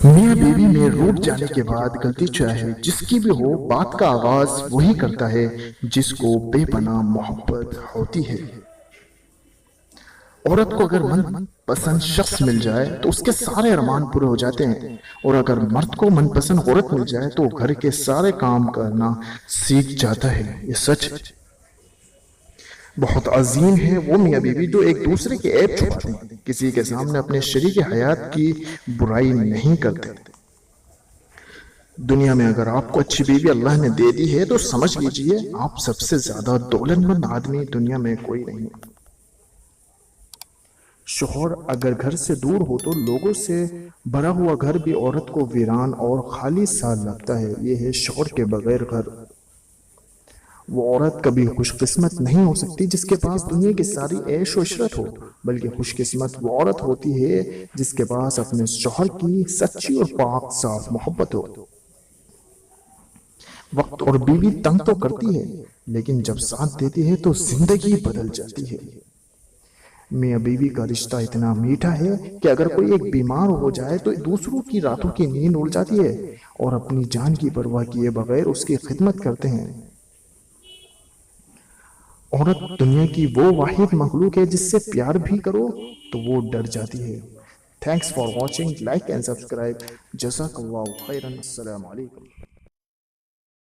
میاں بیوی میں روٹ جانے کے بعد غلطی چاہے جس کی بھی ہو، بات کا آغاز وہی کرتا ہے جس کو بے پناہ محبت ہوتی ہے۔ عورت کو اگر من پسند شخص مل جائے تو اس کے سارے ارمان پورے ہو جاتے ہیں، اور اگر مرد کو من پسند عورت مل جائے تو گھر کے سارے کام کرنا سیکھ جاتا ہے۔ یہ سچ ہے۔ بہت عظیم ہے وہ میاں بیوی جو ایک دوسرے کے عیب چھپاتے ہیں، کسی کے سامنے اپنے شریک حیات کی برائی نہیں کرتے۔ دنیا میں اگر آپ کو اچھی بیوی اللہ نے دے دی ہے تو سمجھ لیجئے آپ سب سے زیادہ دولت مند آدمی دنیا میں کوئی نہیں۔ شوہر اگر گھر سے دور ہو تو لوگوں سے بھرا ہوا گھر بھی عورت کو ویران اور خالی سا لگتا ہے۔ یہ ہے شوہر کے بغیر گھر۔ وہ عورت کبھی خوش قسمت نہیں ہو سکتی جس کے پاس دنیا کی ساری عیش و عشرت ہو، بلکہ خوش قسمت وہ عورت ہوتی ہے جس کے پاس اپنے شوہر کی سچی اور پاک صاف محبت ہو۔ وقت اور بیوی تنگ تو کرتی ہے، لیکن جب ساتھ دیتی ہے تو زندگی بدل جاتی ہے۔ میاں بیوی کا رشتہ اتنا میٹھا ہے کہ اگر کوئی ایک بیمار ہو جائے تو دوسروں کی راتوں کی نیند اڑ جاتی ہے اور اپنی جان کی پرواہ کیے بغیر اس کی خدمت کرتے ہیں۔ عورت دنیا کی وہ واحد مخلوق ہے جس سے پیار بھی کرو تو وہ ڈر جاتی ہے۔ Thanks for watching, like and subscribe. جزاک اللہ خیرا، السلام علیکم۔